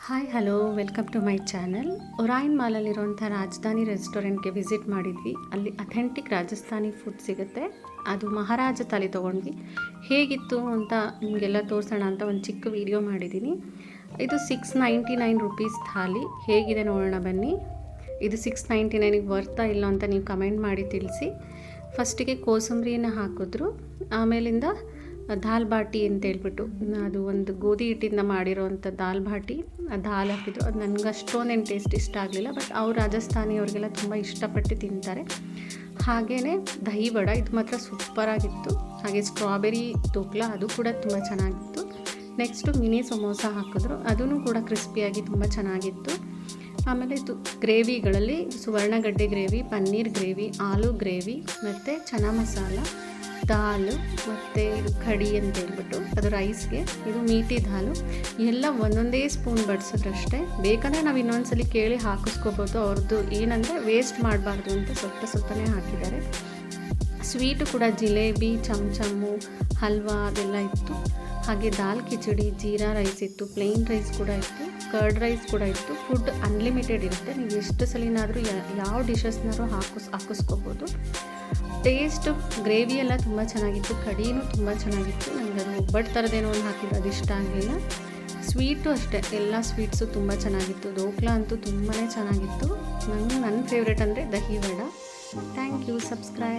Hi hello welcome to my channel. Orion ಮಾಲಲ್ಲಿರುವಂಥ ರಾಜಧಾನಿ ರೆಸ್ಟೋರೆಂಟ್ಗೆ visit ಮಾಡಿದ್ವಿ. ಅಲ್ಲಿ ಅಥೆಂಟಿಕ್ ರಾಜಸ್ಥಾನಿ ಫುಡ್ ಸಿಗುತ್ತೆ. ಅದು ಮಹಾರಾಜ ಥಾಲಿ ತೊಗೊಂಡ್ವಿ. ಹೇಗಿತ್ತು ಅಂತ ನಿಮಗೆಲ್ಲ ತೋರಿಸೋಣ ಅಂತ ಒಂದು ಚಿಕ್ಕ ವಿಡಿಯೋ ಮಾಡಿದ್ದೀನಿ. ಇದು 699 ರುಪೀಸ್ ಥಾಲಿ. ಹೇಗಿದೆ ನೋಡೋಣ ಬನ್ನಿ. ಇದು 699ಗೆ ವರ್ತಾ ಇಲ್ಲ ಅಂತ ನೀವು ಕಮೆಂಟ್ ಮಾಡಿ ತಿಳಿಸಿ. ಫಸ್ಟಿಗೆ ಕೋಸಂಬರಿನ ಹಾಕಿದ್ರು, ಆಮೇಲಿಂದ ದಾಲ್ ಬಾಟಿ ಅಂತ ಹೇಳ್ಬಿಟ್ಟು ಅದು ಒಂದು ಗೋಧಿ ಹಿಟ್ಟಿಂದ ಮಾಡಿರೋವಂಥ ದಾಲ್ ಬಾಟಿ ದಾಲ್ ಹಾಕಿದ್ರು. ಅದು ನನಗೆ ಅಷ್ಟೊಂದೇನು ಟೇಸ್ಟ್ ಇಷ್ಟ ಆಗಲಿಲ್ಲ, ಬಟ್ ಅವ್ರು ರಾಜಸ್ಥಾನಿಯವ್ರಿಗೆಲ್ಲ ತುಂಬ ಇಷ್ಟಪಟ್ಟು ತಿಂತಾರೆ. ಹಾಗೆಯೇ ದಹಿ ವಡ, ಇದು ಮಾತ್ರ ಸೂಪರಾಗಿತ್ತು. ಹಾಗೆ ಸ್ಟ್ರಾಬೆರಿ ತೋಕ್ಲ, ಅದು ಕೂಡ ತುಂಬ ಚೆನ್ನಾಗಿತ್ತು. ನೆಕ್ಸ್ಟು ಮಿನಿ ಸಮೋಸ ಹಾಕಿದ್ರು, ಅದೂ ಕೂಡ ಕ್ರಿಸ್ಪಿಯಾಗಿ ತುಂಬ ಚೆನ್ನಾಗಿತ್ತು. ಆಮೇಲೆ ಇದು ಗ್ರೇವಿಗಳಲ್ಲಿ ಸುವರ್ಣಗಡ್ಡೆ ಗ್ರೇವಿ, ಪನ್ನೀರ್ ಗ್ರೇವಿ, ಆಲೂ ಗ್ರೇವಿ ಮತ್ತು ಚನಾ ಮಸಾಲ, ದಾಲು ಮತ್ತು ಇದು ಕಡಿ ಅಂತ ಹೇಳ್ಬಿಟ್ಟು ಅದು ರೈಸ್ಗೆ, ಇದು ಮೀಠಿ ದಾಲು ಎಲ್ಲ ಒಂದೊಂದೇ ಸ್ಪೂನ್ ಬಡಿಸಿದ್ರಷ್ಟೇ. ಬೇಕಂದರೆ ನಾವು ಇನ್ನೊಂದ್ಸಲಿ ಕೇಳಿ ಹಾಕಿಸ್ಕೋಬೋದು. ಅವ್ರದ್ದು ಏನಂದರೆ ವೇಸ್ಟ್ ಮಾಡಬಾರ್ದು ಅಂತ ಸ್ವಲ್ಪನೇ ಹಾಕಿದ್ದಾರೆ. ಸ್ವೀಟು ಕೂಡ ಜಿಲೇಬಿ, ಚಮಚಮ್ಮು, ಹಲ್ವಾ ಅದೆಲ್ಲ ಇತ್ತು. ಹಾಗೆ ದಾಲ್ ಕಿಚಡಿ, ಜೀರಾ ರೈಸ್ ಇತ್ತು, ಪ್ಲೇನ್ ರೈಸ್ ಕೂಡ ಇತ್ತು, ಕರ್ಡ್ ರೈಸ್ ಕೂಡ ಇತ್ತು. ಫುಡ್ ಅನ್ಲಿಮಿಟೆಡ್ ಇರುತ್ತೆ, ನೀವು ಎಷ್ಟು ಸಲಿನಾದರೂ ಯಾವ ಡಿಶಸ್ನಾದ್ರೂ ಹಾಕಿಸ್ಕೋಬೋದು. ಟೇಸ್ಟು ಗ್ರೇವಿ ಎಲ್ಲ ತುಂಬ ಚೆನ್ನಾಗಿತ್ತು, ಕಡಿನೂ ತುಂಬ ಚೆನ್ನಾಗಿತ್ತು. ನನಗೆ ಅದು ಒಬ್ಬಟ್ಟು ಥರದ್ದೇನೋ ಒಂದು ಹಾಕಿದ್ರು, ಅದು ಇಷ್ಟ ಆಗಲಿಲ್ಲ. ಸ್ವೀಟು ಅಷ್ಟೇ, ಎಲ್ಲ ಸ್ವೀಟ್ಸು ತುಂಬ ಚೆನ್ನಾಗಿತ್ತು. ಧೋಕ್ಲಾ ಅಂತೂ ತುಂಬಾ ಚೆನ್ನಾಗಿತ್ತು. ನನ್ನ ಫೇವ್ರೇಟ್ ಅಂದರೆ dahi vada. Thank you. Subscribe.